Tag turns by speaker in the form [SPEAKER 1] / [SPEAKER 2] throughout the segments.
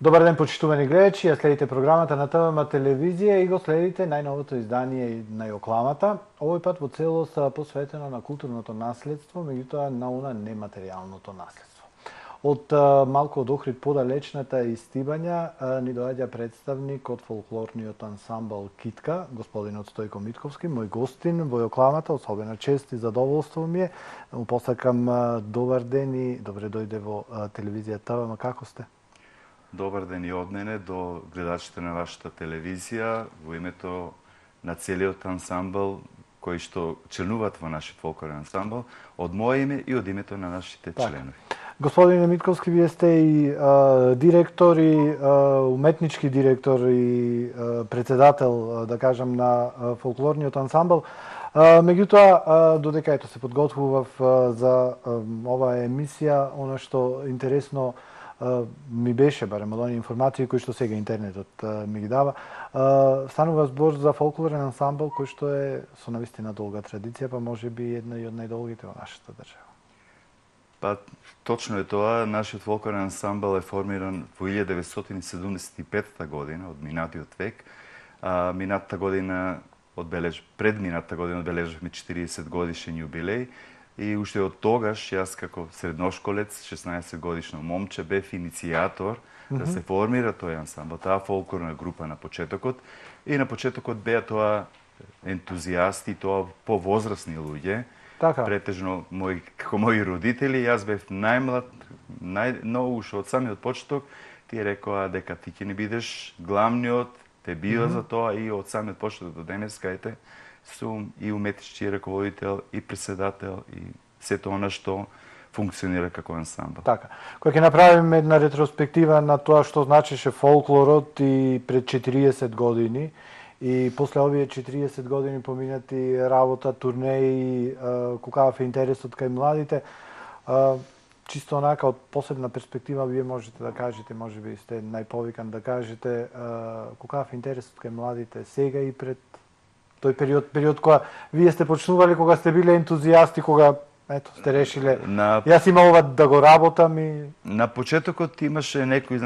[SPEAKER 1] Добар ден, почитувани гледачи, ја следите програмата на ТВМ телевизија и го следите најновото издание на Јокламата. Овој пат во целост посветено на културното наследство, меѓутоа на она нематеријалното наследство. Од малку од Охрид подалечната истибања ни доаѓа представник од фолклорниот ансамбл Китка, господинот Стојко Митковски, мој гостин во Јокламата, особена чест и задоволство ми е. Му посакам добар ден и добре дојде во телевизија ТВМ. Како сте?
[SPEAKER 2] Добар ден и од мене до гледачите на вашата телевизија, во името на целиот ансамбл кои што членуваат во нашиот фолклорен ансамбл, од моје име и од името на нашите членови.
[SPEAKER 1] Господине Митковски, вие сте и директор, и уметнички директор, и председател, да кажам, на фолклорниот ансамбл. Меѓутоа, додека ето се подготвував за оваа емисија, она што интересно ми беше, барем од оние информации кои што сега интернетот ми ги дава, станува збор за фолклорен ансамбл кој што е со навистина долга традиција, па може би една и од најдолгите во нашата држава.
[SPEAKER 2] Па, точно е тоа. Нашиот фолклорен ансамбл е формиран во 1975 година, од минатиот век. Пред минатата година одбележавме 40 годишен јубилеј. И уште од тогаш, јас како средношколец, 16 годишно момче, бев иницијатор да се формира тој ансамбл, таа фолклорна група на почетокот. И на почетокот беа тоа ентузијасти, тоа повозрасни луѓе, претежно како мои родители. Јас бев најмлад, но уште од самиот почеток тие рекоа дека ти ќе не бидеш главниот, те био за тоа и од самиот почеток до денеска ете сум и уметнички раководител, и председател, и сето она што функционира како ансамбл.
[SPEAKER 1] Така. Кога ќе направиме една ретроспектива на тоа што значеше фолклорот и пред 40 години, и после овие 40 години поминати работа, турнеи, какав е интересот кај младите, чисто онака од посебна перспектива вие можете да кажете, можеби сте најповикан да кажете, какав е интересот кај младите сега и пред тој период кога вие сте почнували, кога сте биле ентузијасти, кога ето сте решиле јас имам ова да го работам и
[SPEAKER 2] на почетокот имаше некои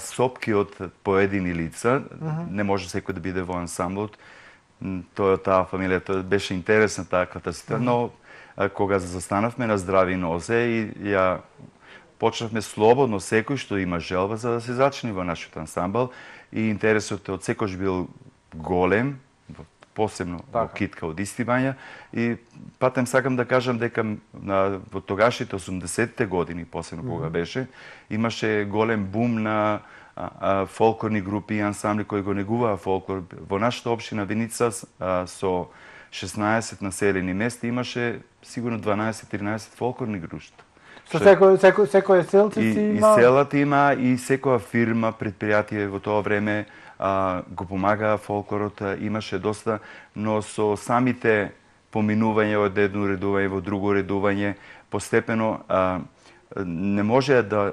[SPEAKER 2] сопки од поедини лица, не може секој да биде во ансамблот. Тоа таа фамилија, тоа беше интересна таа катастрофа, но кога застанавме на здрави нозе и ја почнавме слободно секој што има желба за да се зачини во нашиот ансамбл и интересот од секој бил голем, посебно во Китка од истибања. И патем сакам да кажам дека во тогашните 80-те години, посебно кога беше, имаше голем бум на фолклорни групи и ансамбли кои го негуваа фолклор. Во нашата општина Виница со 16 населени места имаше сигурно 12-13 фолклорни друштва.
[SPEAKER 1] Со секој селци
[SPEAKER 2] има? И селата има, и секоја фирма, предпријатие во тоа време го помагаа фолклорот, имаше доста, но со самите поминување од едно редување во друго редување, постепено не може да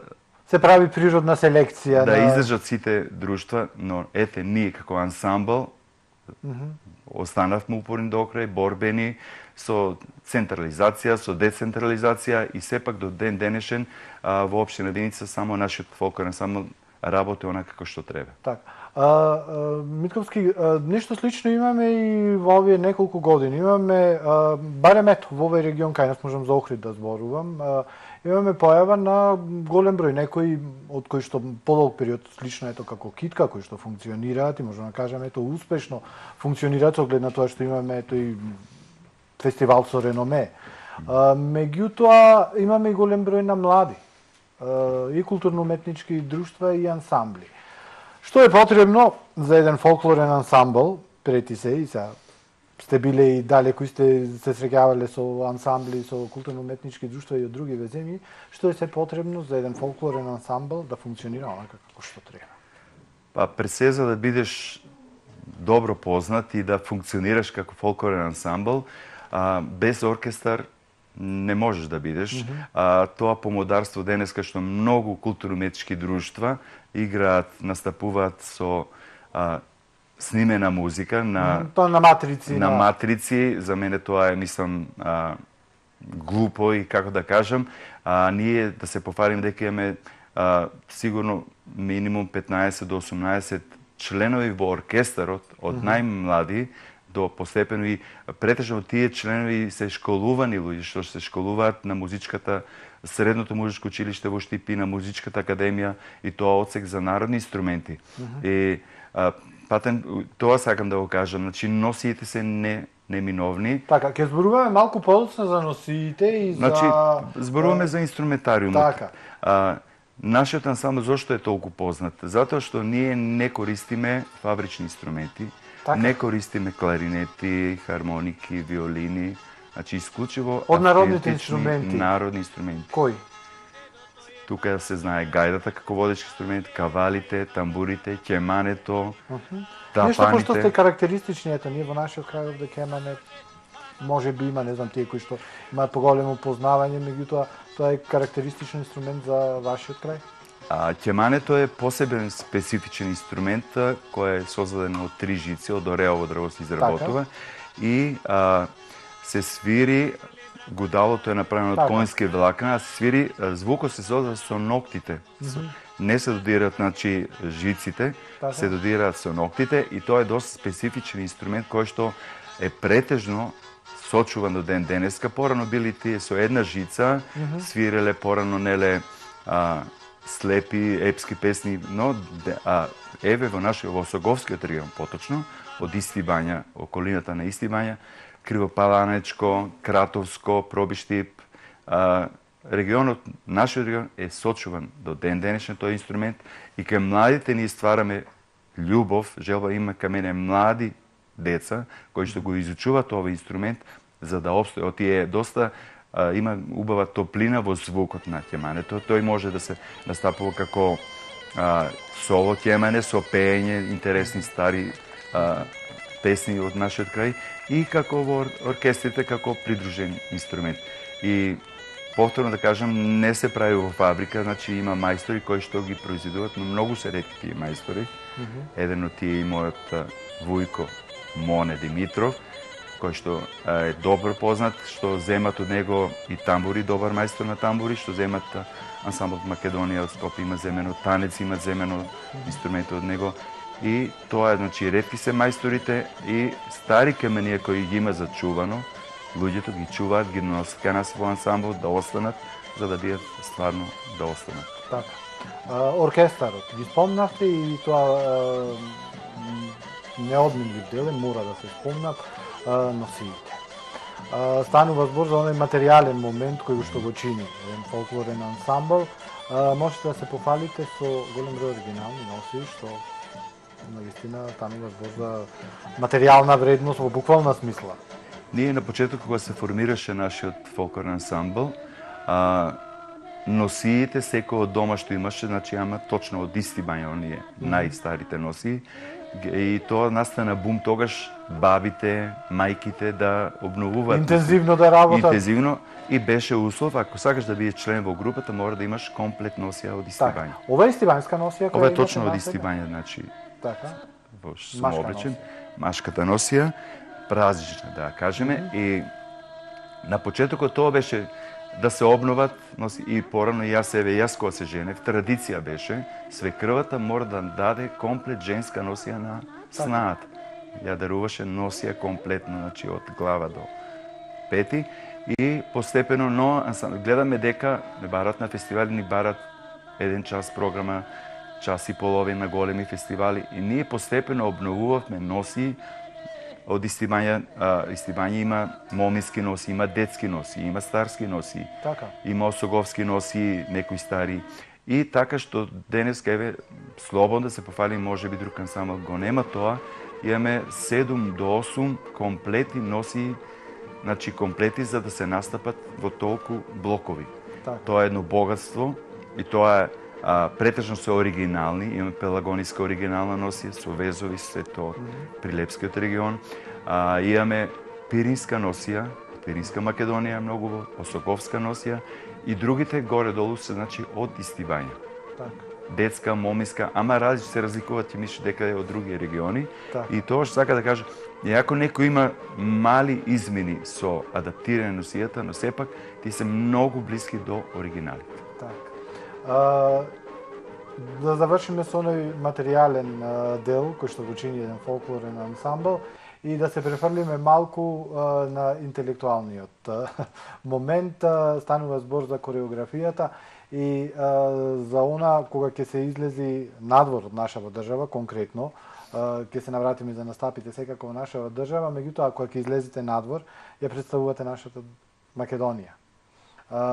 [SPEAKER 1] се прави природна селекција
[SPEAKER 2] да издржат сите друштва, но ете ние како ансамбл останавме упорни до крај, борбени со централизација, со децентрализација и сепак до ден денешен во општина Виница само нашиот фолклорен ансамбл работи онака како што треба.
[SPEAKER 1] Така. Митковски, нешто слично имаме и во овие неколку години. Имаме, барем ето, во овој регион кај нас, можам за Охрид да зборувам, имаме појава на голем број, некои од кои што подолг период слично ето како Китка, кои што функционираат и можам да кажам ето успешно функционираат со глед на тоа што имаме ето и фестивал со реноме. Меѓутоа имаме и голем број на млади и културно-уметнички друштва и ансамбли. Што е потребно за еден фолклорен ансамбл, прети се и са сте биле и дале кои сте се среќавале со ансамбли, со културно-уметнички друштва и од други земји, што е се потребно за еден фолклорен ансамбл да функционира онака како што треба?
[SPEAKER 2] Па пред се за да бидеш добро познат и да функционираш како фолклорен ансамбл, без оркестар не можеш да бидеш. Тоа помодарство денеска што многу културно-уметнички друштва играат, настапуваат со снимена музика на
[SPEAKER 1] матрици.
[SPEAKER 2] На матрици, за мене тоа е, мислам, глупо и како да кажам, ние да се пофалиме дека имаме сигурно минимум 15 до 18 членови во оркестарот, од најмлади до постепено, и претежно тие членови се школувани луѓе што се школуваат на музичката, средното музичко училиште во Штипи, на музичката академија, и тоа одсек за народни инструменти. И Патен, тоа сакам да го кажам, значи носиите се неминовни.
[SPEAKER 1] Така, ќе зборуваме малку подоцна за носиите и за...
[SPEAKER 2] Значи, зборуваме за инструментариумот.
[SPEAKER 1] Така.
[SPEAKER 2] Нашиот ансамбл зошто е толку познат? Затоа што ние не користиме фабрични инструменти,
[SPEAKER 1] Така.
[SPEAKER 2] не користиме кларинети, хармоники, виолини, значи исклучиво
[SPEAKER 1] Од народните
[SPEAKER 2] автентични
[SPEAKER 1] инструменти.
[SPEAKER 2] народни инструменти.
[SPEAKER 1] Кои?
[SPEAKER 2] Тука се знае гајдата како водечки инструмент, кавалите, тамбурите, кемането,
[SPEAKER 1] Нешто
[SPEAKER 2] тапаните.
[SPEAKER 1] пошто сте карактеристични, ето ние во нашиот крај овде кемане може би има, не знам, тие кои што имаат поголемо познавање, меѓутоа тоа е карактеристичен инструмент за вашиот крај.
[SPEAKER 2] Кемането е посебен специфичен инструмент кој е создаден од 3 жици, од ореово дрво се изработува, и се свири, гудалото е направено од конски влакна, а се свири, звукот се создава со ноктите. Не се додираат, значи, жиците, се додираат со ноктите, и тоа е доста специфичен инструмент кој што е претежно сочуван до ден денеска. Порано били тие со една жица, свиреле порано, неле, слепи епски песни, но еве во нашиот, во Соговскиот регион поточно, од Исти Бања, околината на Исти Бања, Кривопаланечко, Кратовско, Пробиштип, регионот, нашиот регион е сочуван до ден денешен тој инструмент, и кај младите ние ствараме љубов, желба има кај мене млади деца кои што го изучуваат овој инструмент за да обстои. Тие доста има убава топлина во звукот на кемането. Тој може да се настапува како соло кемане со пеење, интересни стари песни од нашиот крај, и како во оркестрите како придружен инструмент. И повторно да кажам, не се прави во фабрика, значи има мајстори кои што ги произведуваат, но многу се ретки тие мајстори. Еден од тие е мојот Вујко Моне Димитров, кој што е добро познат, што земат од него и тамбури, добар мајстор на тамбури, што земат ансамблот Македонија од Скопје, има земено танец, има земено инструменти од него. И тоа е, значи, ретки се мајсторите и стари кеменија кои ги има зачувано, луѓето ги чуваат, ги носат кај нас во ансамбл да останат, за да бидат стварно да останат.
[SPEAKER 1] Така. Оркестарот, ги спомнавте, и тоа неодменлив дел, мора да се спомнат носиите. Станува збор за оној материјален момент кој што го чини еден фолклорен ансамбл. Можете да се пофалите со голем број оригинални носии, што наистина станува збор за материјална вредност во буквална смисла.
[SPEAKER 2] Ние на почеток кога се формираше нашиот фолклорен ансамбл, носиите секој од дома што имаше, значи ама точно од Исти Бања, оние најстарите носии. И тоа настана бум тогаш бабите, мајките да обновуваат.
[SPEAKER 1] Интензивно да работат.
[SPEAKER 2] Интензивно, и беше услов, ако сакаш да бидеш член во групата, мора да имаш комплет носија од Исти Бања.
[SPEAKER 1] Ова е истибањска носија која
[SPEAKER 2] ова е точно од Исти Бања, значи.
[SPEAKER 1] Така.
[SPEAKER 2] Во самообичен, машката носија, празнична, да кажеме, и на почетокот тоа беше да се обноват носи, и порано јас кога се женев, традиција беше свекрвата мора да даде комплет женска носија на снаата. Ја даруваше носија комплетно, значи од глава до пети, и постепено, но гледаме дека не барат на фестивали, ни барат еден час програма, час и половин на големи фестивали, и ние постепено обновувавме носии од Исти Бања. Исти Бања има момински носи, има детски носи, има старски носи,
[SPEAKER 1] така.
[SPEAKER 2] Има осоговски носи, некои стари. И така што денеска, еве, слободно да се пофали, може би друг ансамбл го нема тоа, имаме 7 до 8 комплети носи, значи комплети за да се настапат во толку блокови.
[SPEAKER 1] Така.
[SPEAKER 2] Тоа е едно богатство, и тоа е претежно се оригинални, имаме пелагониска оригинална носија со везови, се тоа Прилепскиот регион. Имаме пиринска носија, пиринска Македонија многу, осоговска носија, и другите горе-долу се, значи, од Исти Бања.
[SPEAKER 1] Така.
[SPEAKER 2] Детска, момиска, ама се разликуваат, и мислиш дека е од други региони.
[SPEAKER 1] Так.
[SPEAKER 2] И тоа што сака да кажа, иако некој има мали измени со адаптирање носијата, но сепак тие се многу блиски до оригиналите.
[SPEAKER 1] Так. да завршиме со оној материјален дел кој што го чини еден фолклорен ансамбл и да се префрлиме малку на интелектуалниот момент. Станува збор за кореографијата и за она кога ќе се излези надвор од нашава држава, конкретно, ќе се навратиме за настапите секако во нашава држава, меѓутоа кога ќе излезете надвор, ја представувате нашата Македонија.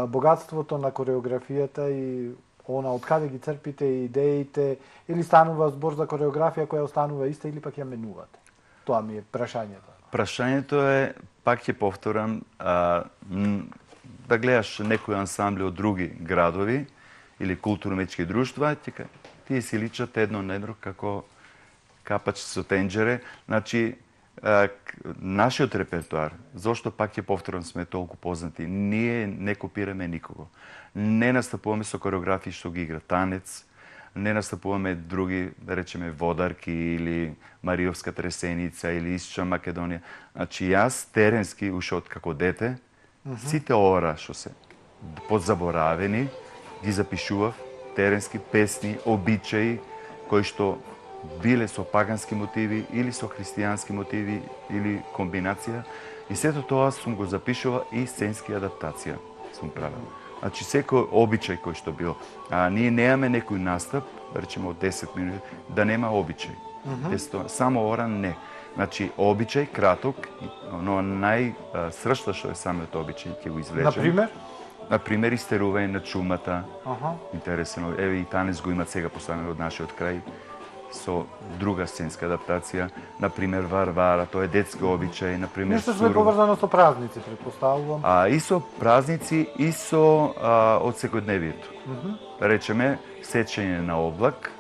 [SPEAKER 1] Богатството на кореографијата и она од каде ги црпите идеите, или станува збор за кореографија која останува иста или пак ја менувате? Тоа ми е прашањето.
[SPEAKER 2] Прашањето е, пак ќе повторам, да гледаш некои ансамбли од други градови или културно-уметнички друштва, тие си личат едно на едно како капач со тенџере. Значи, нашиот репертуар, зошто пак ќе повторам сме толку познати, ние не копираме никого. Не настапуваме со кореографии што ги игра танец, не настапуваме други, да речеме, Водарки или Мариовска тресеница или Исча Македонија. Значи, јас теренски, уште од како дете, сите ора што се подзаборавени, ги запишував, теренски песни, обичаи, кои што биле со пагански мотиви или со христијански мотиви или комбинација. И сето тоа сум го запишувал и сценски адаптација сум правил. Значи, секој обичај кој што бил. Ние немаме некој настап, да речеме од 10 минути, да нема обичај. Само ора не. Значи, обичај, краток, но најсршта што е самиот обичај, ќе го извлечем.
[SPEAKER 1] Например?
[SPEAKER 2] Например, истерување на чумата. Интересно. Еве и танец го имат сега поставено од нашиот крај со друга сценска адаптација, например Варвара, тоа е детски обичај, например
[SPEAKER 1] Нешто што е поврзано со празници, претпоставувам.
[SPEAKER 2] И со празници и со од секојдневието. Речеме сечење на облак,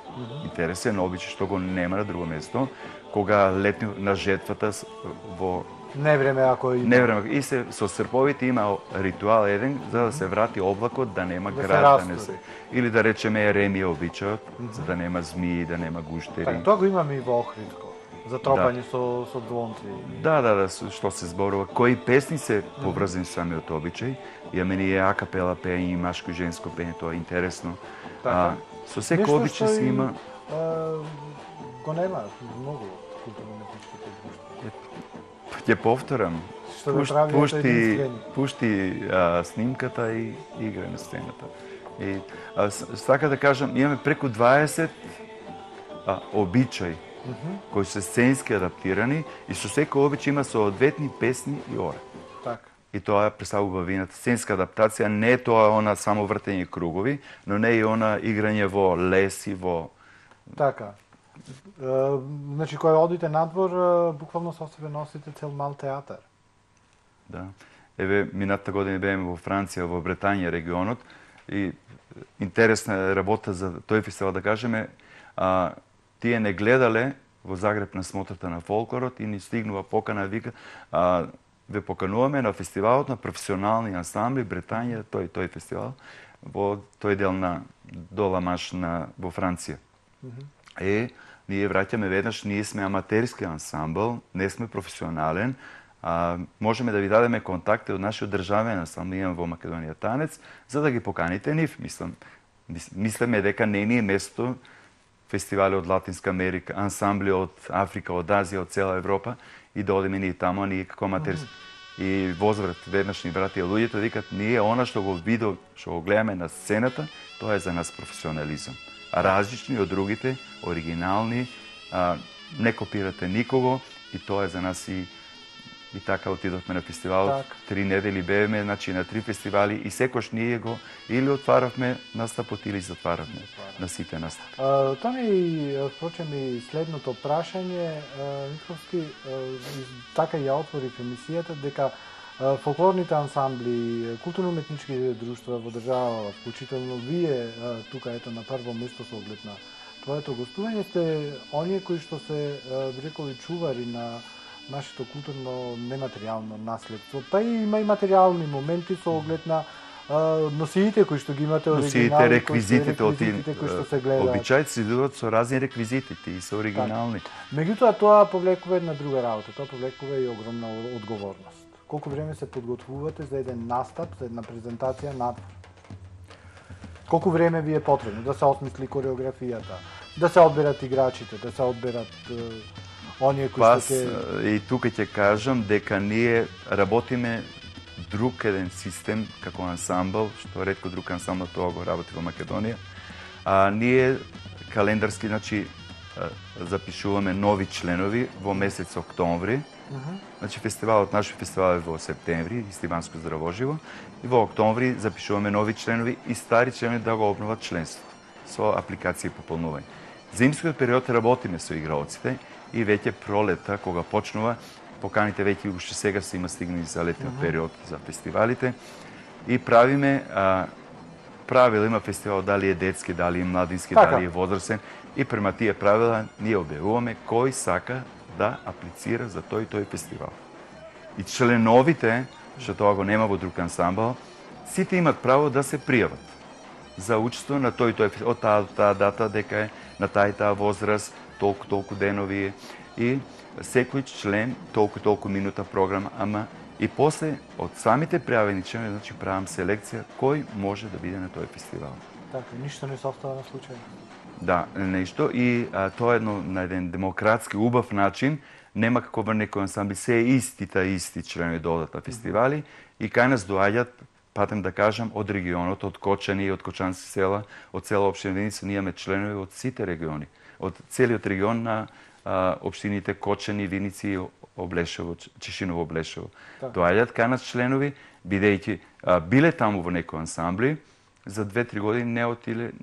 [SPEAKER 2] интересен обичај што го нема на друго место, кога летни на жетвата во
[SPEAKER 1] Невреме ако има.
[SPEAKER 2] Невреме и се со срповите има ритуал еден за да се врати облакот, да нема град, да не се или да речеме еремија обичајот, за да нема змии, да нема гуштери.
[SPEAKER 1] Тоа го имаме и во Охридско. За тропање со двонци.
[SPEAKER 2] Да, што се зборува, кои песни се поврзани со самиот обичај. Ја мене е акапела пење и машко и женско пење, тоа е интересно. Со секој обичај се има
[SPEAKER 1] го нема многу културно-уметничките друштва.
[SPEAKER 2] Ќе повторам. Пушти снимката и игра на сцената. И сака да кажам, имаме преку 20 обичаи кои се сценски адаптирани и со секој обичај има соодветни песни и ора.
[SPEAKER 1] Така.
[SPEAKER 2] И тоа представува убавината. Сценска адаптација не е тоа она само вртење кругови, но не и она играње во лес и во...
[SPEAKER 1] Така. Значи, кога одите надвор, буквално со себе носите цел мал театар.
[SPEAKER 2] Да. Еве, минатата година беме во Франција, во Бретања регионот, и интересна работа за тој фестивал, да кажеме, тие не гледале во Загреб на смотрата на фолклорот и ни стигнува покана, вика, ве покануваме на фестивалот на професионални ансамбли Бретања, тој фестивал, во тој дел на Доламаш во Франција. Ние враќаме веднаш, ние сме аматерски ансамбл, не сме професионален, можеме да ви дадеме контакти од нашиот државен ансамбл, имам во Македонија танец, за да ги поканите нив. Мислиме дека не ни е место фестивали од Латинска Америка, ансамбли од Африка, од Азија, од цела Европа и да одиме ние таму, ние како аматерски. И возврат, веднаш ни вратија луѓето, викат, ние она што го видов, што го гледаме на сцената, тоа е за нас професионализам. Различни од другите, оригинални, не копирате никого и тоа е за нас и така отидовме на фестивалот. 3 недели бевме, значи на 3 фестивали и секош ние го или отваравме настапот или затваравме на сите настапи.
[SPEAKER 1] Тоа ми впрочем и следното прашање, Миховски, така ја отворив емисијата, дека фолклорните ансамбли, културно-уметнички друштва во држава, вклучително вие тука ето на прво место со оглед на твоето гостување, сте оние кои што се рекови чувари на нашето културно нематеријално наследство. Па и има и материјални моменти со оглед на носиите кои што ги имате оригинални,
[SPEAKER 2] реквизитите
[SPEAKER 1] кои што се гледаат.
[SPEAKER 2] Обичаите се идуваат со разни реквизити, и се оригинални.
[SPEAKER 1] Меѓутоа тоа повлекува една друга работа, тоа повлекува и огромна одговорност. Колку време се подготвувате за еден настап, за една презентација надвор? Колку време ви е потребно да се осмисли кореографијата, да се одберат играчите, да се одберат оние кои што ќе...
[SPEAKER 2] И тука ќе кажам дека ние работиме друг еден систем како ансамбл, што ретко друг ансамбл тоа го работи во Македонија. Ние календарски, значи, запишуваме нови членови во месец октомври. Значи нашиот фестивал е во септември, Истиванско здравоживо, и во октомври запишуваме нови членови и стари членови да го обноват членство со апликација и пополнување. Зимскиот период работиме со играоците и веќе пролета, кога почнува, поканите веќе уште сега се има стигнали за летниот период за фестивалите и правиме правила, има фестивал дали е детски, дали е младински, дали е возрастен и према тие правила ние објавуваме кој сака да аплицира за тој и тој фестивал. И членовите, што тоа го нема во друг ансамбл, сите имат право да се пријават за учество на тој и тој фестивал, од таа дата дека е на таа и таа возраст, толку денови и секој член толку минута програма, ама и после од самите пријавени членови, значи правам селекција кој може да биде на тој фестивал.
[SPEAKER 1] Така, ништо не се остава на случај.
[SPEAKER 2] Да, нешто и тоа е на еден демократски убав начин, нема како во некој ансамбли се исти членови доодат на фестивали и кај нас доаѓаат, патем да кажам, од регионот, од Кочани и од Кочански села, од цела општина Виница, ние имаме членови од сите региони, од целиот регион на општините Кочани, Виници, Облешево, Чешиново, Облешево. Доаѓаат кај нас членови, бидејќи биле таму во некој ансамбли, за 2-3 години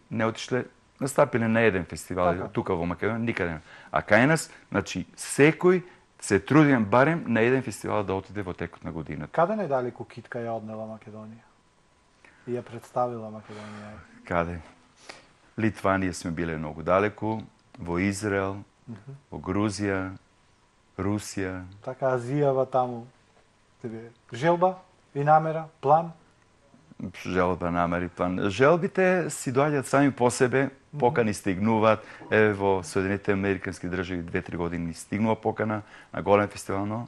[SPEAKER 2] не отишле, настапиле на еден фестивал, тука во Македонија, никаде не. А кај нас, значи, секој се трудим барем на еден фестивал да отиде во текот на годината.
[SPEAKER 1] Каде најдалеку китка ја однела Македонија? И ја представила Македонија?
[SPEAKER 2] Каде? Литванија сме биле многу далеку, во Израел, во Грузија, Русија.
[SPEAKER 1] Така, Азијава таму. Желба и намера, план?
[SPEAKER 2] Желба, намери, план. Желбите си доаѓаат сами по себе, покани стигнуваат. Во Соединетите Американски држави 2-3 години стигнува покана на голем фестивал, но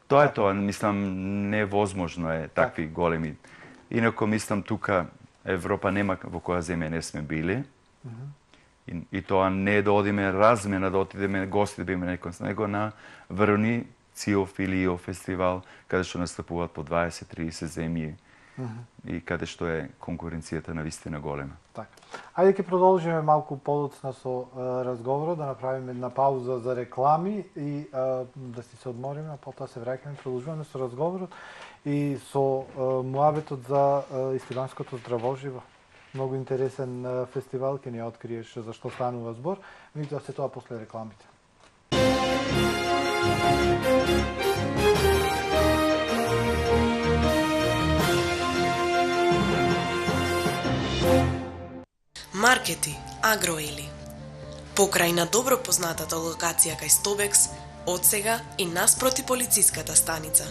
[SPEAKER 2] тоа е тоа. Мислам, невозможно е такви големи. Инако, мислам, тука Европа нема во која земја не сме били. И тоа не е да одиме размена, да отидеме гости, да биме него на Врни, ЦИОФ или ИО фестивал, каде што настапуваат по 20-30 земји и каде што е конкуренцијата на вистина голема.
[SPEAKER 1] Така. Ајде ќе продолжиме малку подоцна со разговорот, да направиме една пауза за реклами и да си се одмориме, а потоа се враќаме, продолжуваме со разговорот и со муабетот за Истиванското здравоживо. Многу интересен фестивал, ќе ни откриеш за што станува збор, меѓутоа се тоа после рекламите.
[SPEAKER 3] Маркети Агроели. Покрај на добро познатата локација кај Стобекс, одсега и наспроти полициската станица.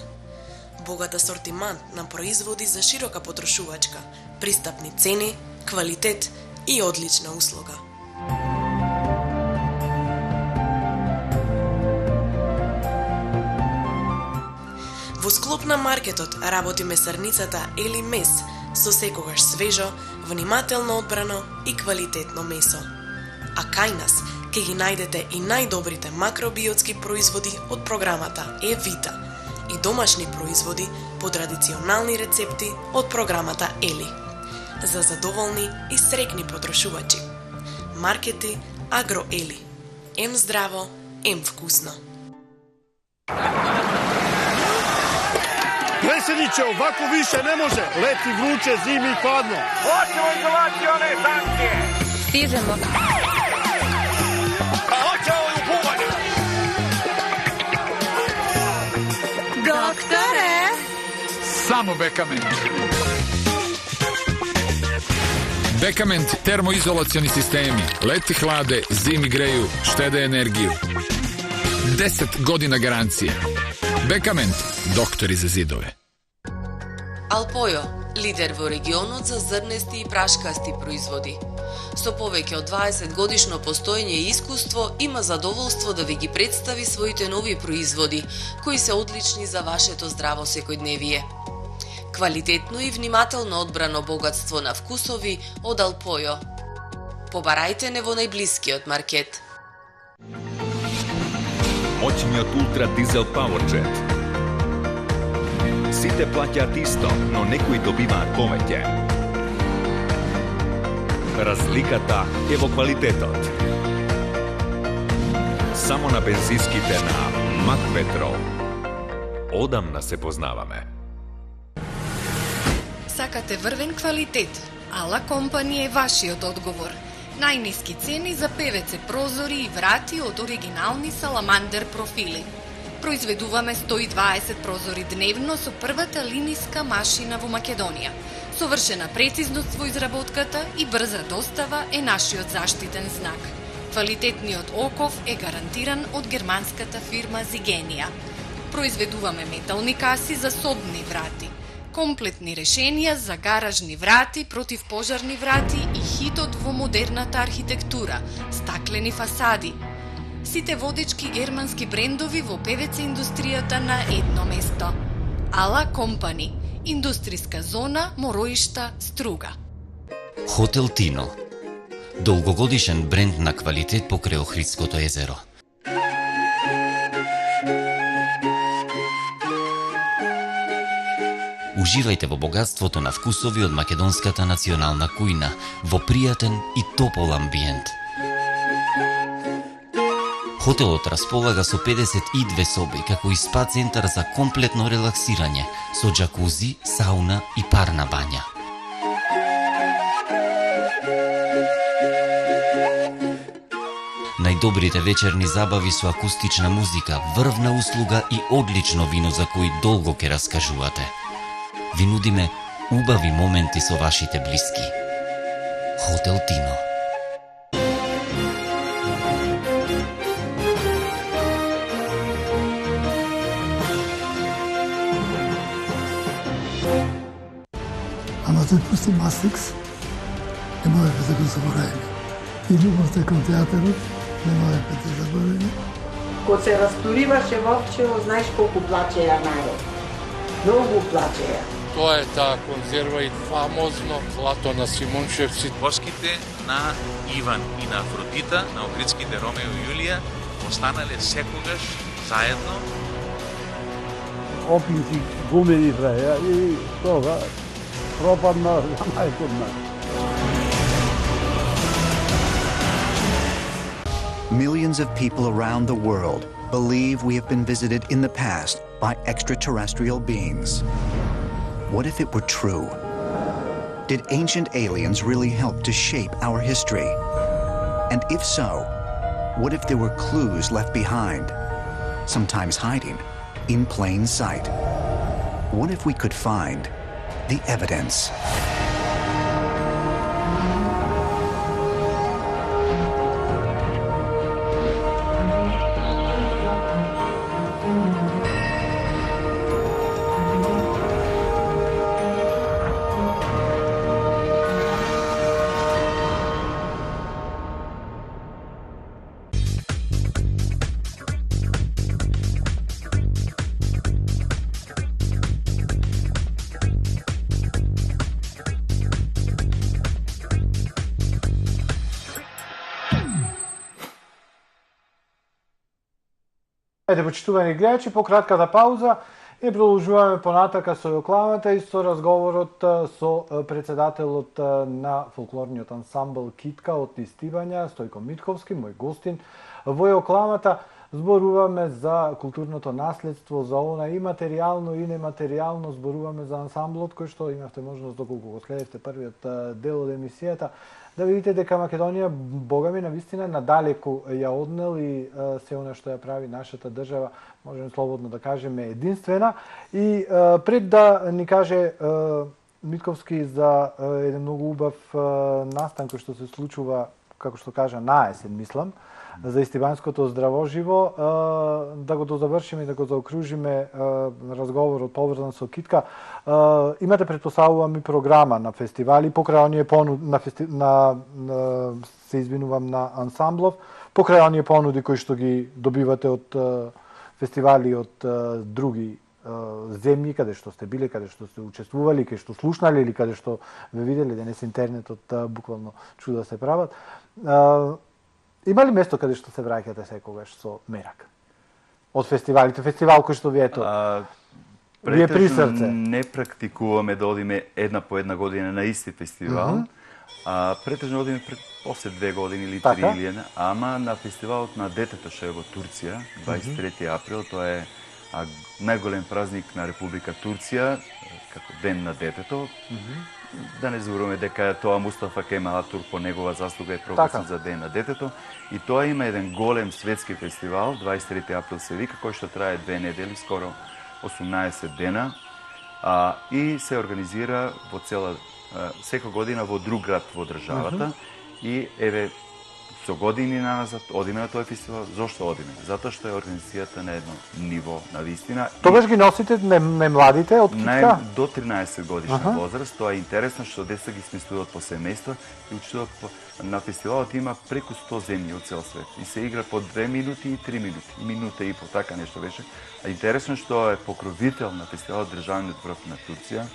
[SPEAKER 3] Богат асортимент на производи за широка потрошувачка, пристапни цени, квалитет и одлична услуга. Во склоп на маркетот работи месарницата Ели Мес, со секогаш свежо, внимателно одбрано и квалитетно месо. А кај нас ќе ги најдете и најдобрите макробиотски производи од програмата Евита и домашни производи по традиционални рецепти од програмата Ели. За задоволни и срекни потрошувачи. Маркети Агроели. Ем здраво, ем вкусно.
[SPEAKER 4] Predsjedniče, ovako više ne može. Leti vruće, zimi hladno.
[SPEAKER 5] Hoćemo izolacione sankcije.
[SPEAKER 6] Stižemo.
[SPEAKER 5] A hoćemo u bubanju.
[SPEAKER 6] Doktore!
[SPEAKER 7] Samo Bekament. Bekament termoizolacioni sistemi. Leti hlade, zimi greju, štede energiju. 10 godina garancije. Bekament, doktori za zidove.
[SPEAKER 8] Алпојо, лидер во регионот за зрнести и прашкасти производи. Со повеќе од 20 годишно постоење и искуство, има задоволство да ви ги представи своите нови производи, кои се одлични за вашето здраво секојдневие. Квалитетно и внимателно одбрано богатство на вкусови од Алпојо. Побарајте не во најблискиот маркет.
[SPEAKER 6] Моćниот ултра дизел Powerjet. Сите плаќаат исто, но некои добиваат повеќе. Разликата е во квалитетот. Само на бензинските на Мак Петрол. Одамна се познаваме.
[SPEAKER 9] Сакате врвен квалитет? Ала Компани е вашиот одговор. Најниски цени за ПВЦ прозори и врати од оригинални Саламандер профили. Произведуваме 120 прозори дневно со првата линиска машина во Македонија. Совршена прецизност во изработката и брза достава е нашиот заштитен знак. Квалитетниот оков е гарантиран од германската фирма Зигенија. Произведуваме метални каси за собни врати, комплетни решенија за гаражни врати, противпожарни врати и хитот во модерната архитектура, стаклени фасади. Сите водечки германски брендови во ПВЦ индустријата на едно место. Ала Компани, индустријска зона Мороишта, Струга.
[SPEAKER 10] Хотел Тино, долгогодишен бренд на квалитет покрај Охридското езеро. Уживајте во богатството на вкусови од македонската национална кујна, во пријатен и топол амбиент. Хотелот располага со 52 соби, како и спа центар за комплетно релаксирање, со джакузи, сауна и парна бања. Најдобрите вечерни забави со акустична музика, врвна услуга и одлично вино за кои долго ке раскажувате. Ви нудиме убави моменти со вашите блиски. Хотел Тино.
[SPEAKER 11] Ама тој пусти Мастикс, не можеме да го заборавиме. И љубовта кон театарот, не можеме да заборавиме.
[SPEAKER 12] Кога се растуриваше Вовчево, знаеш колку плачеја народ. Многу плачеја.
[SPEAKER 13] Тоа е таа конзерва и фамозно злато на Симунчевци.
[SPEAKER 14] Воските на Иван и на Афродита, на Охридските Ромео и Јулија, останале секогаш заедно.
[SPEAKER 15] Опинци гумени бреја и тога пропадна за најкодна.
[SPEAKER 16] Millions of people around the world believe we have been visited in the past by extraterrestrial beings. What if it were true? Did ancient aliens really help to shape our history? And if so, what if there were clues left behind, sometimes hiding in plain sight? What if we could find the evidence?
[SPEAKER 1] Ајде, почитувани гледачи, по кратката пауза и продолжуваме понатака со јокламата и со разговорот со председателот на фолклорниот ансамбл Китка од Истивања, Стојко Митковски, мој гостин во јокламата. Зборуваме за културното наследство, за она и материјално и нематеријално, зборуваме за ансамблот кој што имавте можност, доколку го следевте првиот дел од емисијата, да видите дека Македонија, богами, навистина надалеку ја однел и се она што ја прави нашата држава, можеме слободно да кажеме, единствена. И пред да ни каже Митковски за еден многу убав настан кој што се случува, како што кажа, наесен, мислам, за Истиванското здравоживо, да го дозавршиме и да го заокружиме разговорот поврзан со Китка. Имате, претпоставувам, и програма на фестивали, покрај оние се извинувам, на ансамблов, покрај оние понуди кои што ги добивате од фестивали од други земји каде што сте биле, каде што сте учествували, каде што слушнали или каде што ве виделе, денес интернетот буквално чуда се прават. Има ли место каде што се враќате секогаш со мерак? Од фестивалите, фестивал кој што ви ето ви е при срце?
[SPEAKER 2] Не практикуваме да одиме една по една година на исти фестивал. Претежно одиме после 2 години или 3 или една, ама на фестивалот на детето што е во Турција, 23 април, тоа е најголем празник на Република Турција, како Ден на детето. Да не зборуваме дека тоа Мустафа Кемал Ататурк по негова заслуга е прогласен за Ден на детето. И тоа има еден голем светски фестивал, 23 април се вика, кој што трае 2 недели, скоро 18 дена, и се организира во цела секоја година во друг град во државата. И еве со години назад одиме на тој фестивал. Зошто одиме? Затоа што е организацијата на едно ниво на вистина.
[SPEAKER 1] Тогаш ги носите најмладите од китка?
[SPEAKER 2] До 13 годишна возраст. Тоа е интересно што деца ги сместуваат по семејства и учествуваат на фестивалот. Има преку 100 земји од цел свет и се игра по 2 минути и 3 минути, минута и по, така нешто беше. А интересно што е покровител на фестивалот државниот врв на Турција.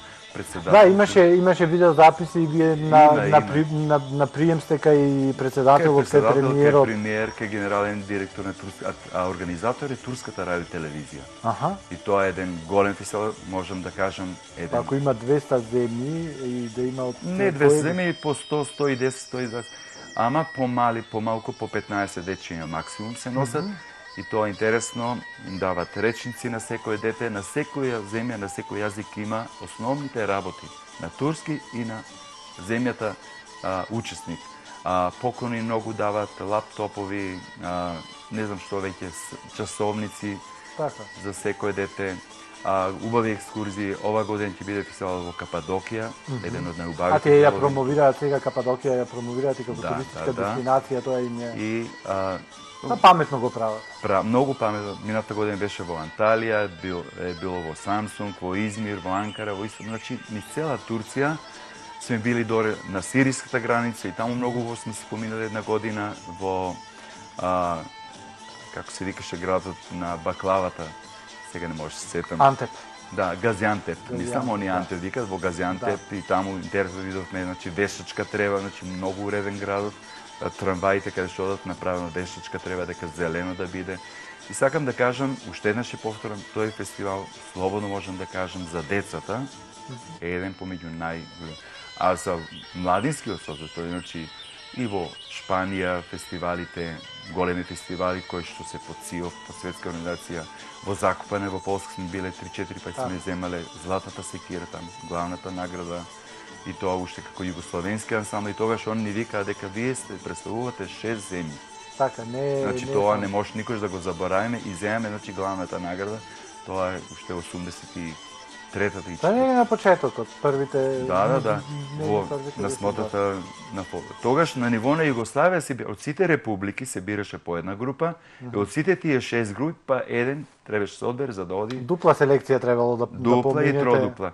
[SPEAKER 1] Да, имаше видеозаписи и вие на прием сте кај председателот, кај премиерот.
[SPEAKER 2] Кај премиер, кај генерален директор на Турска, а организатор е Турската радиотелевизија. И тоа е еден голем фестивал, можам да кажам, еден.
[SPEAKER 1] Ако има 200 земји и да има од
[SPEAKER 2] не 200 земји, по 100, 110, 120, ама помалку по 15 дечиња максимум се носат. И тоа е интересно, им дават речници на секој дете, на секоја земја, на секој јазик има основните работи на турски и на земјата учесник. Поклони многу дават, лаптопови, не знам што веќе, часовници за секој дете, убави екскурзии. Ова година ќе биде фестивал во Кападокија, еден од најубавите.
[SPEAKER 1] Те ја промовираат сега Кападокија, ја промовираат и како туристичка дестинација, тоа им е.
[SPEAKER 2] И
[SPEAKER 1] паметно го прават.
[SPEAKER 2] Многу паметно. Мината година беше во Анталија, било во Самсунг, во Измир, во Анкара, во Исток. Значи, низ цела Турција сме били доре на сириската граница и таму многу сме се поминали една година во како се викаше градот на баклавата. Сега не може да се сетам.
[SPEAKER 1] Антеп.
[SPEAKER 2] Да, Газиантеп. Не само они Антеп викат, во Газиантеп и таму интересно видовме, значи вешачка трева, значи многу уреден градот. Трамваите каде што одат направено вешачка треба дека зелено да биде. И сакам да кажам, уште еднаш ќе повторам, тој фестивал, слободно можам да кажам, за децата е еден помеѓу најголем. А за младинскиот соци, значи и во Шпанија фестивалите, големи фестивали кои што се под СИО, под светска организација, во Закупане, во Полска сме биле 3-4 пати сме земале златата секира там, главната награда. И тоа уште како југословенски ансамбл, и тогаш он ни викаа дека вие сте представувате 6 земји.
[SPEAKER 1] Така, не.
[SPEAKER 2] Значи тоа не може никош да го заборавиме и земеме, значи главната награда, тоа е уште 83-та и 4-та.
[SPEAKER 1] Тоа не е на почетокот, првите.
[SPEAKER 2] Да. На смотата на тогаш на ниво на Југославија од сите републики се бираше по една група и од сите тие 6 групи па еден требаше се одбере за да оди.
[SPEAKER 1] Дупла селекција требало да поминете.
[SPEAKER 2] Дупла и тродупла.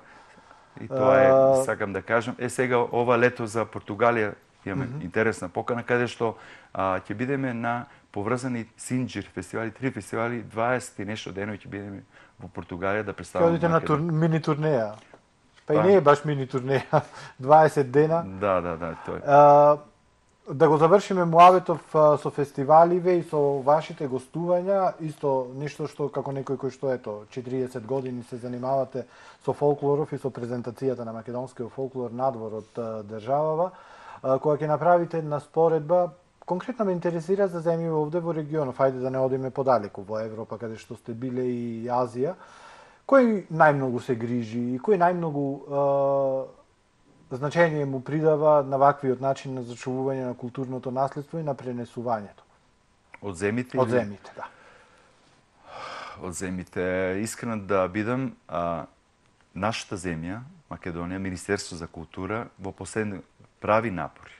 [SPEAKER 2] И тоа е, сакам да кажам, сега ова лето за Португалија имаме интересна покана, каде што ќе бидеме на поврзани Синџир фестивали, 3 фестивали, 20 и нешто денови ќе бидеме во Португалија да представаме.
[SPEAKER 1] Ќе одите на мини турнеја. Па и не е баш мини турнеја, 20 дена.
[SPEAKER 2] Да, тоа е.
[SPEAKER 1] Да го завршиме муабетов со фестиваливе и со вашите гостувања, исто нешто што како некој кој што ето 40 години се занимавате со фолклоров и со презентацијата на македонскиот фолклор надвор од државава, кога ќе направите една споредба, конкретно ме интересира за земји овде во регионов, ајде да не одиме подалеку во Европа каде што сте биле и Азија, кој најмногу се грижи и кој најмногу значење му придава на ваквиот начин на зачувување на културното наследство и на пренесувањето?
[SPEAKER 2] Од земите?
[SPEAKER 1] Од земите, да.
[SPEAKER 2] Од земите, искрено да бидам, нашата земја, Македонија, Министерство за култура, во последно прави напори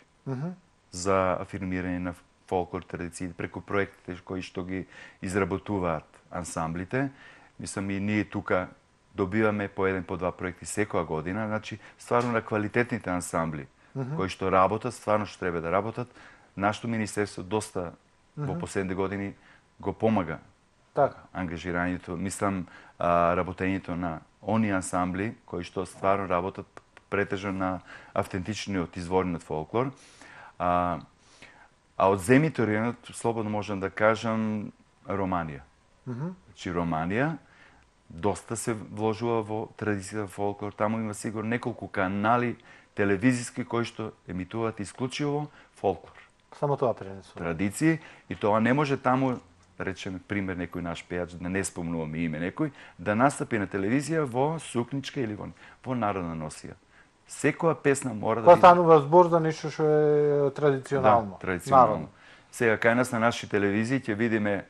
[SPEAKER 2] за афирмирање на фолклор традициите преку проектите кои што ги изработуваат ансамблите. Мислам и ние тука добиваме по еден, по два проекти секоја година, значи стварно на квалитетните ансамбли кои што работат, стварно што треба да работат. Нашето министерство доста во последните години го помага ангажирањето, мислам работењето на они ансамбли кои што стварно работат претежно на автентичниот изворниот фолклор. А од земјите регионот, слободно можам да кажам, Романија. Значи, Романија доста се вложува во традицијата фолклор. Таму има сигурно неколку канали телевизиски кои што емитуваат исклучиво фолклор.
[SPEAKER 1] Само тоа пренесува.
[SPEAKER 2] Традиции, и тоа не може таму, да речеме, пример, некој наш пејач, да не спомнуваме име некој, да настапи на телевизија во сукничка или во народна носија. Секоја песна мора да
[SPEAKER 1] биде... Тоа станува збор за нешто што е традиционално.
[SPEAKER 2] Да, традиционално. Сега, кај нас на наши телевизии ќе видиме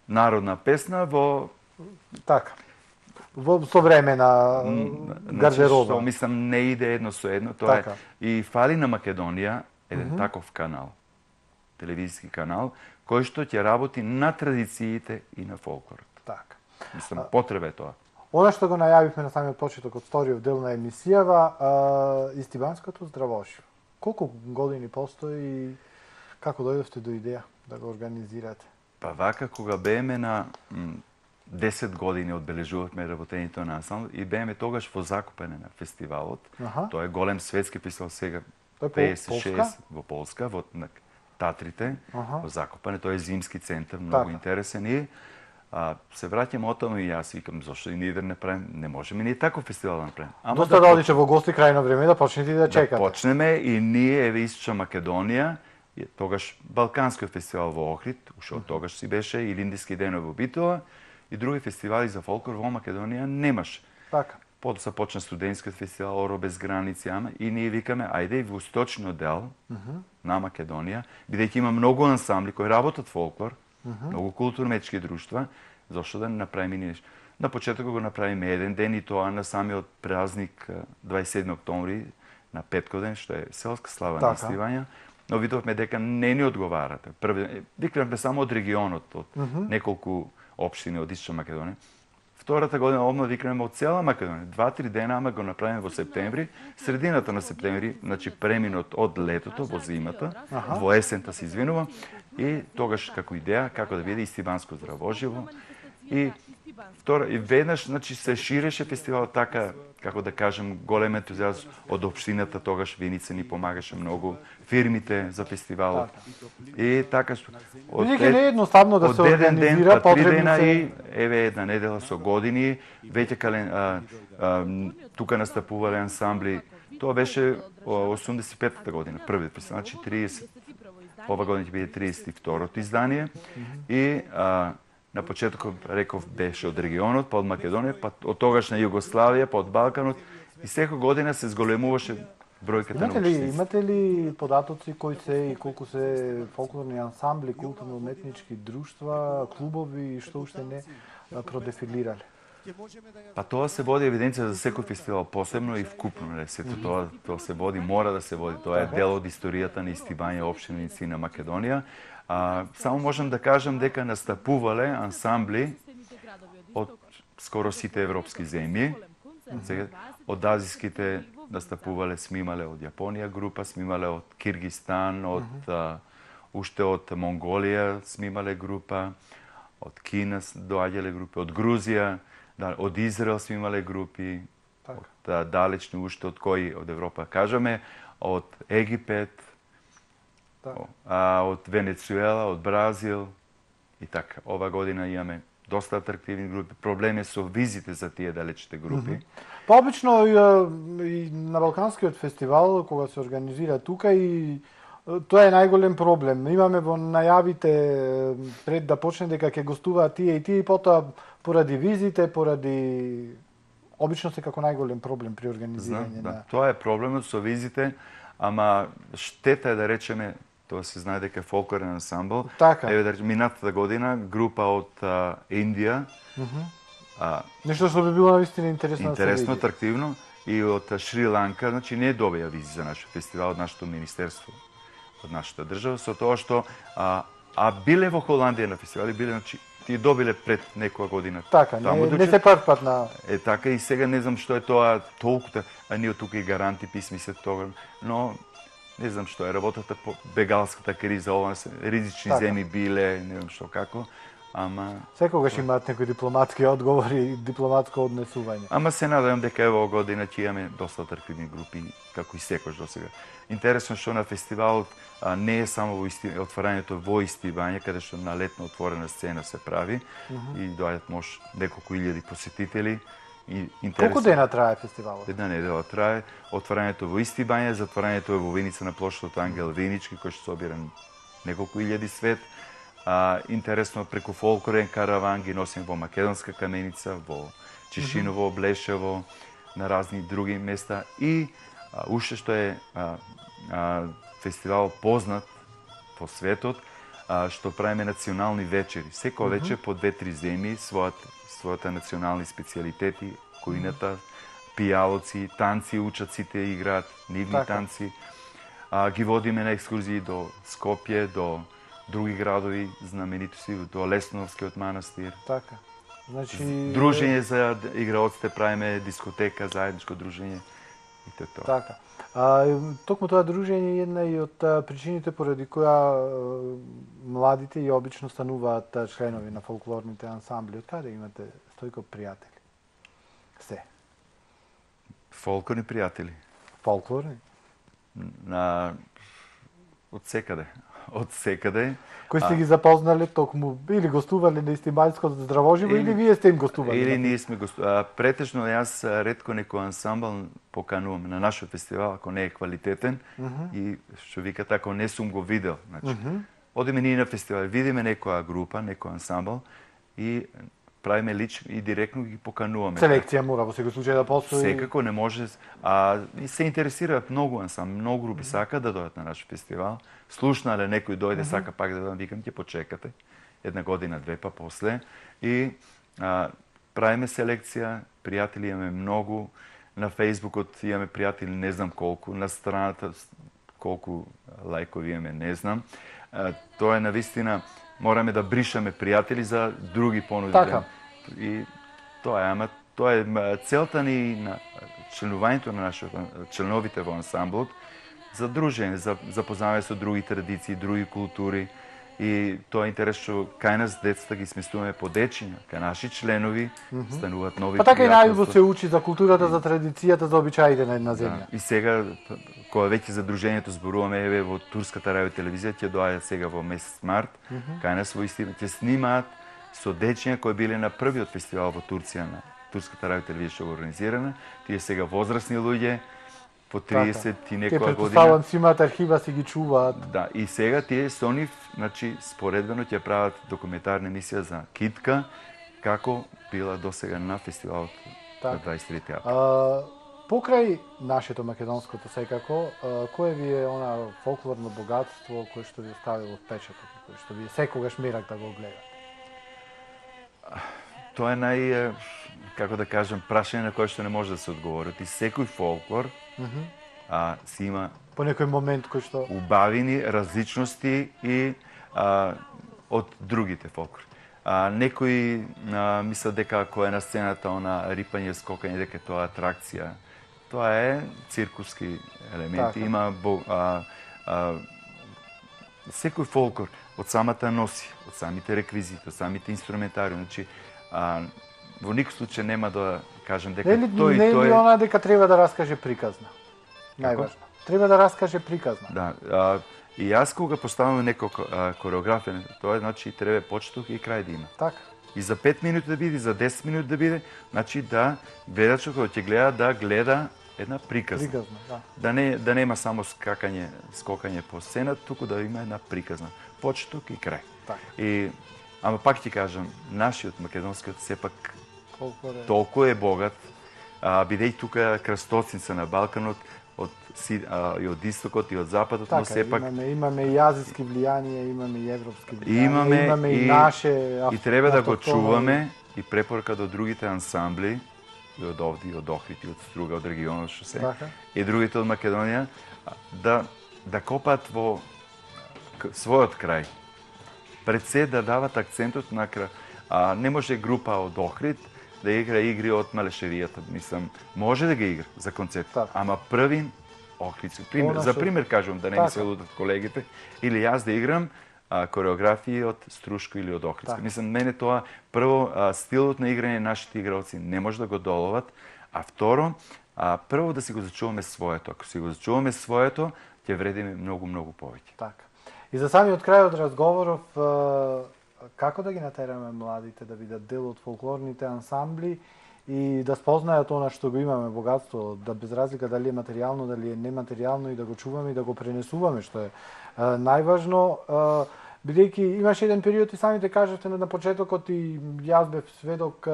[SPEAKER 2] народна песна во...
[SPEAKER 1] Така. Во современа гардероба.
[SPEAKER 2] Што, мислам, не иде едно со едно. Тоа е. И фали на Македонија еден таков канал, телевизиски канал, кој што ќе работи на традициите и на фолклорот.
[SPEAKER 1] Така.
[SPEAKER 2] Мислам, потреба е тоа.
[SPEAKER 1] Она што го најавивме на самиот почеток од вториот дел на емисијава, Истибанското здравошје. Колку години постои и како дојдовте до идеја да го организирате?
[SPEAKER 2] Па вака, кога бееме на 10 години одбележувавме работењето на ансамбл и бееме тогаш во Закопане на фестивалот. Тоа е голем светски фестивал сега 56 во Полска, во Татрите, во Закопане. Тоа е зимски центар, многу интересен и се враќаме од тоа и јас викам зошто и ние да направиме, не можеме ние таков фестивал да направиме.
[SPEAKER 1] Доста да одите во гости крајно време да почнете да чекате.
[SPEAKER 2] Да почнеме и ние еве источна Македонија, тогаш Балканскиот фестивал во Охрид, уште од тогаш си беше и Илиндиски денови во Битола и други фестивали за фолклор во Македонија немаше.
[SPEAKER 1] Така.
[SPEAKER 2] Потоа почна студентскиот фестивал Оро без граници, и ние викаме ајде и во источниот дел на Македонија, бидејќи има многу ансамбли кои работат фолклор, многу културно-уметнички друштва, зошто да не направиме нешто. На почетокот го направиме еден ден и тоа на самиот празник 27 октомври на петков ден, што е селска слава на Истивања, но видовме дека не ни одговарате. Викнавме само од регионот, од неколку општини од Источна Македонија. Втората година одма викнеме од цела Македонија. 2-3 дена, ама го направиме во септември, средината на септември, значи преминот од летото во зимата, во есента се извинувам, и тогаш како идеја како да биде Истибанско здравожјево. И веднаш, значи, се ширеше фестивалот така, како да кажем, голем ентузиазм од општината, тогаш Виница ни помагаше многу, фирмите за фестивалот. И така што
[SPEAKER 1] Бидејќи не е едноставно да се организира,
[SPEAKER 2] потребни се и еве една недела со години, веќе тука настапувале ансамбли. Тоа беше 85-та година, првиот фестивал, значи 30. Ова година ќе биде 32-то издание и на почетокот, реков, беше од регионот, па од Македонија, па од тогашна Југославија, па од Балканот и секоја година се зголемуваше бројката на учесници.
[SPEAKER 1] Имате ли податоци кои се и колку се фолклорни ансамбли, културно-уметнички друштва, клубови и што уште не продефилирале?
[SPEAKER 2] Па тоа се води евиденција за секој фестивал посебно и вкупно, сето тоа се води, мора да се води. Тоа е дел од историјата на Истибања општиници на Македонија. Само можам да кажам дека настапувале ансамбли од скоро сите европски земји. Од азиските настапувале, сме имале од Јапонија група, сме имале од Киргистан, уште од Монголија сме имале група, од Кина доаѓале групи, од Грузија, од Израел сме имале групи, од далечни уште од кои од Европа кажаме, од Египет, од Венецуела, од Бразил и така. Ова година имаме доста атрактивни групи. Проблем е со визите за тие далечните групи.
[SPEAKER 1] Па обично и на Балканскиот фестивал, кога се организира тука, и тоа е најголем проблем. Имаме во најавите пред да почне дека ќе гостуваат тие и тие, и потоа поради визите, поради обично се како најголем проблем при организирање на...
[SPEAKER 2] Тоа е проблемот со визите, ама штета е да речеме, тоа се знае дека е фолклорен ансамбл.
[SPEAKER 1] Така.
[SPEAKER 2] Еве да речеме, минатата година група од Индија.
[SPEAKER 1] Нешто што би било навистина интересно.
[SPEAKER 2] Интересно, атрактивно. И од Шри-Ланка, значи не добија визи за нашиот фестивал, од нашето министерство, од нашата држава, со тоа што биле во Холандија на фестивали, биле, значи, тие добиле пред некоја година.
[SPEAKER 1] Така, не се прв пат на...
[SPEAKER 2] Така, и сега не знам што е тоа толку, ние тука и гаранти писми се тоа, но не знам што е работата по бегалската криза, ова ризични земји биле, не знам што како,
[SPEAKER 1] Секогаш имаат некои дипломатски одговори и дипломатско однесување.
[SPEAKER 2] Ама се надевам дека оваа година ќе имаме доста атрактивни групи, како и секој досега. Интересно што на фестивалот не е само отварањето во Истибање, каде што на летна отворена сцена се прави и доаѓаат може неколку илјади посетители.
[SPEAKER 1] Колку дена трае фестивалот?
[SPEAKER 2] Една недела трае. Отварањето во Истибање, затварањето е во Виница на плошадот Ангел Винички, кој што собира неколку илјади свет. Интересно, преку фолклорен караван ги носим во Македонска каменица, во Чишиново, Блешево, на разни други места. И уште што е фестивал познат по светот, што правиме национални вечери. Секој вечер по 2-3 земји својата национални специјалитети, кујната, пијалоци, танци, учаците играат, нивни танци. Ги водиме на екскурзии до Скопје, до други градови, знаменитости, до Лесновскиот манастир.
[SPEAKER 1] Така. Значи
[SPEAKER 2] дружење за играоците, правиме дискотека, заедничко дружење и тоа.
[SPEAKER 1] Така. Токму тоа дружење е една и од причините поради која младите и обично стануваат членови на фолклорните ансамбли. Од каде имате Стојко пријатели? Се.
[SPEAKER 2] Фолклорни пријатели.
[SPEAKER 1] Фолклорни?
[SPEAKER 2] Од секаде. Од секаде.
[SPEAKER 1] Кои сте ги запознали токму или гостувале на Истибањското здравоживо или вие сте им гостували?
[SPEAKER 2] Или ние сме гостували. Претежно јас ретко некој ансамбл поканувам на нашиот фестивал ако не е квалитетен и што викате ако не сум го видел, значи. Одиме ние на фестивал, видиме некоја група, некој ансамбл и правиме лично и директно ги покануваме.
[SPEAKER 1] Селекција мора во секој случај да постои.
[SPEAKER 2] Секако не може. И се интересираат многу ансамбли, многу групи сака да дојдат на наш фестивал. Слушнале некој дојде, сака пак да викам, ќе почекате една година, две, па после. И правиме селекција, пријатели имаме многу, на Фејсбукот имаме пријатели не знам колку, на страната колку лајкови имаме не знам. Тоа е навистина, мораме да бришаме пријатели за други понуди.
[SPEAKER 1] Така.
[SPEAKER 2] И тоа е, ама тоа е целта ни на членувањето на членовите во ансамблот, за дружење, за запознавање со други традиции, други култури. И тоа е интересно, кај нас децата ги сместуваме по дечиња, кај наши членови стануваат нови пријателства.
[SPEAKER 1] Па така и најубаво се учи за културата, за традицијата, за обичаите на една земја.
[SPEAKER 2] И сега, кога веќе за дружењето зборуваме, еве во турската радиотелевизија ќе доаѓа сега во месец март, кај нас во Истина ќе снимаат со дечиња кои биле на првиот фестивал во Турција, на турската радиотелевизија што го организирана. Тие сега возрастни луѓе, по 30 и некоја година.
[SPEAKER 1] Ке претпоставам, си имаат архива, си ги чуваат.
[SPEAKER 2] Да, и сега тие со нив, значи, споредбено ќе прават документарна емисија за Китка, како била досега на фестивалот на 23 април.
[SPEAKER 1] Покрај нашето македонското секако, кое ви е она фолклорно богатство кое што ви оставило впечаток, кое што ви е секогаш мерак да го гледате?
[SPEAKER 2] Тоа е како да кажам, прашање на кое што не може да се одговори. И секој фолклор си има
[SPEAKER 1] по некој момент кој што
[SPEAKER 2] убавини, различности и од другите фолклори. Некои мислат дека кој е на сцената она рипање, скокање, дека тоа е атракција. Тоа е циркуски елементи. Има секој фолклор од самата носи, од самите реквизити, од самите инструментариуми. Значи, во никој случај нема да кажам дека тој
[SPEAKER 1] не е она дека треба да раскаже приказна. Најважно. Треба да раскаже приказна.
[SPEAKER 2] Да. И јас кога поставам некој кореографија, тоа е значи треба почеток и крај да има.
[SPEAKER 1] Така.
[SPEAKER 2] И за 5 минути да биде, за 10 минути да биде, значи да гледачот кој ќе гледа да гледа една приказна.
[SPEAKER 1] Приказна,
[SPEAKER 2] да. Да нема само скокање по сцена, туку да има една приказна. Почеток и крај.
[SPEAKER 1] Така.
[SPEAKER 2] Ама пак ти кажам, нашиот македонскиот сепак толку е богат, бидејќи тука крстосница на Балканот, и од истокот и од западот, но сепак
[SPEAKER 1] имаме и азиски влијанија, имаме и европски влијанија, имаме и наше
[SPEAKER 2] и треба да го чуваме и препорака до другите ансамбли и од овде, и од Охрид, и од Струга, од регионот што се, и другите од Македонија, да копаат во својот крај. Пред се да дават акцентот на крај. Не може група од Охрид да игра игри од Малешевијата, мислам, може да ги игра за концерт, ама првин Охридски. За пример кажувам, да не ми се лудат колегите, или јас да играм кореографии од Струшко или од Охридска.
[SPEAKER 1] Так.
[SPEAKER 2] Мислам, мене тоа, прво, стилот на играње нашите игралци не може да го доловат, а второ, прво да си го зачуваме своето. Ако си го зачуваме своето, ќе вредиме многу, многу повеќе.
[SPEAKER 1] Така. И за самиот крај од разговоров, како да ги натераме младите да бидат дел од фолклорните ансамбли и да спознаат она што го имаме, богатство, да без разлика дали е материјално, дали е нематеријално, и да го чуваме и да го пренесуваме, што е најважно, бидејќи имаше еден период, и самите кажете на почетокот, и јас бев сведок,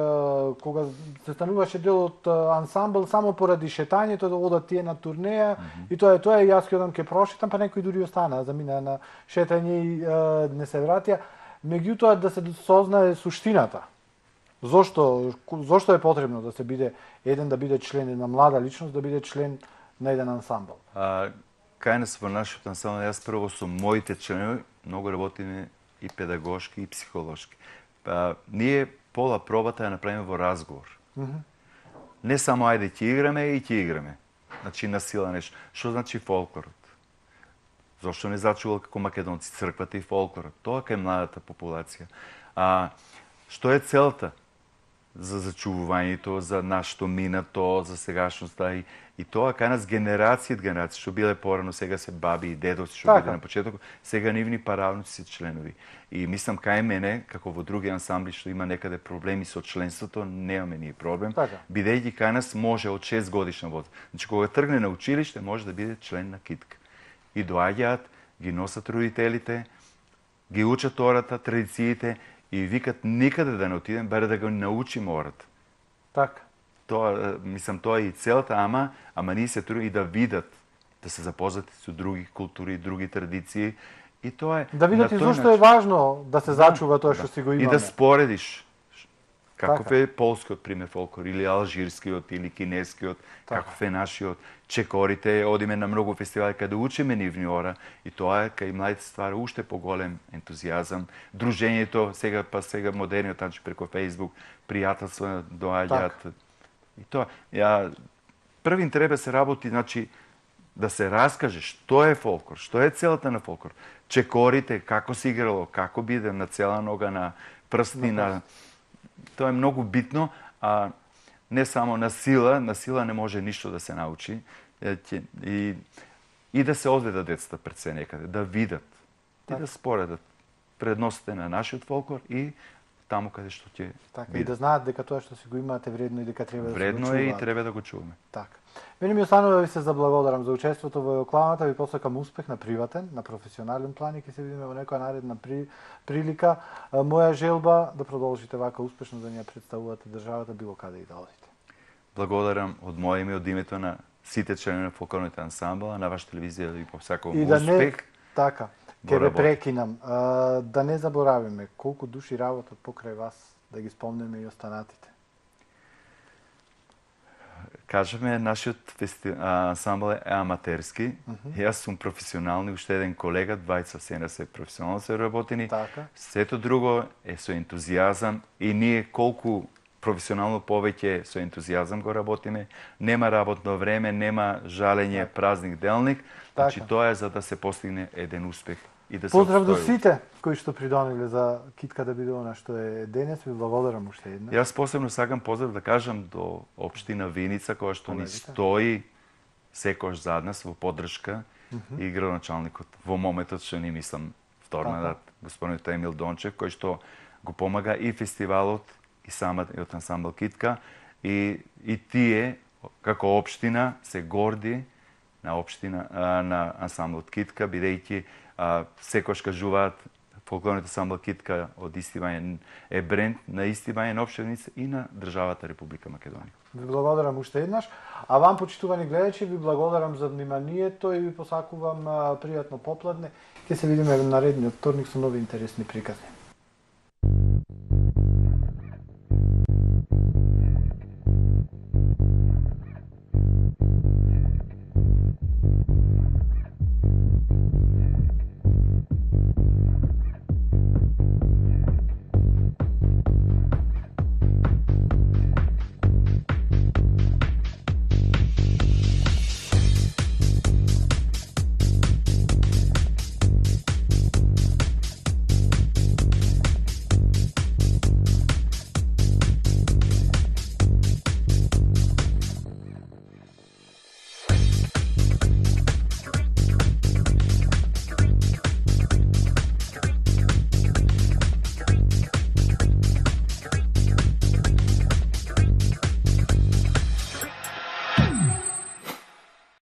[SPEAKER 1] кога се стануваше дел од ансамбл само поради шетањето, да одат тие на турнеја, и тоа е, јас ќе одам ќе прошетам, па некои дури остана, замина на шетање и не се вратија. Меѓутоа да се сознае суштината. Зошто е потребно да се биде да биде член, една млада личност, да биде член на еден ансамбл?
[SPEAKER 2] Кај нас во нашиот ансамбл, јас прво со моите членови многу работиме и педагошки и психолошки. Ние пола пробата ја направиме во разговор. Не само ајде ќе играме и ќе играме. Значи на сила нешто. Што значи фолклорот? Зошто не зачувал како македонци црквата и фолклорот? Тоа кај младата популација. Што е целта за зачувувањето, за нашето минато, за сегашноста и тоа кај нас генерација што биле порано, сега се баби и дедовци што биле на почеток, сега нивни паравници се членови. И мислам кај мене, како во други ансамбли што има некаде проблеми со членството, немаме ние проблем, бидејќи кај нас може од 6 годишна возраст. Значи кога тргне на училиште може да биде член на китка. И доаѓаат, ги носат родителите, ги учат ората, традициите, и викат никаде да не отидем, баре да го научим ората.
[SPEAKER 1] Така.
[SPEAKER 2] Тоа, мислам, тоа е и целта, ама ние се трудиме и да видат, да се запознати со други култури, други традиции. И тоа е...
[SPEAKER 1] Да видат и зошто е важно да се зачува тоа што си го имаме.
[SPEAKER 2] И да споредиш. Каков е полскиот пример фолклор, или алжирскиот, или кинескиот, каков е нашиот. Чекорите, одиме на многу фестивали каде учиме нивни ора, и тоа е кај младите ствара уште поголем ентузијазам. Дружењето, сега модерниот начин преку Фејсбук, пријателства доаѓаат. И тоа, првин треба се работи, значи, да се раскаже што е фолклор, што е целата на фолклор. Чекорите, како се играло, како биде на цела нога, на прсти, на... Тоа е многу битно, а не само на сила не може ништо да се научи. И да се одведат децата пред се некаде, да видат и да споредат предностите на нашиот фолклор и таму каде што ќе
[SPEAKER 1] видат. И да знаат дека тоа што си го имаате вредно и дека треба да се го чуваат.
[SPEAKER 2] Вредно е и треба да го чуваме.
[SPEAKER 1] Така. Мене ми останува да ви се заблагодарам за учеството во Јокламата, ви посакам успех на приватен, на професионален план и ќе се видиме во некоја наредна прилика. Моја желба да продолжите вака успешно да ни ја представувате државата било каде и да одите.
[SPEAKER 2] Благодарам од моје име, од името на сите членови на фолклорните ансамбла, на ваша телевизија да ви посакувам успех.
[SPEAKER 1] Така, ќе ве прекинам. Да не заборавиме колку души работат покрај вас, да ги спомнеме и останатите.
[SPEAKER 2] Кажеме, нашиот ансамбл е аматерски. Јас сум професионални, уште еден колега, двајца сена се професионално се работени. Сето друго е со ентузијазам и ние колку професионално повеќе со ентузијазам го работиме. Нема работно време, нема жалење, празник, делник. Значи тоа е за да се постигне еден успех.
[SPEAKER 1] Поздрав до сите кои што придонеле за китка да биде она што е денес. Ви благодарам уште еднаш.
[SPEAKER 2] Јас посебно сакам поздрав да кажам до општина Виница, која што ни стои секојаш зад нас во поддршка, и градоначалникот во моментот што ни мислам втор мандат, господинот Емил Дончев, кој што го помага и фестивалот и самиот ансамбл китка, и тие како општина се горди на ансамблот китка, бидејќи секојаш кажуваат фолклорниот ансамбл китка од Истибање е бренд на Истибање, на општиница и на државата Република Македонија.
[SPEAKER 1] Ви благодарам уште еднаш. А вам, почитувани гледачи, ви благодарам за вниманието и ви посакувам пријатно попладне. Ќе се видиме наредниот вторник со нови интересни приказни.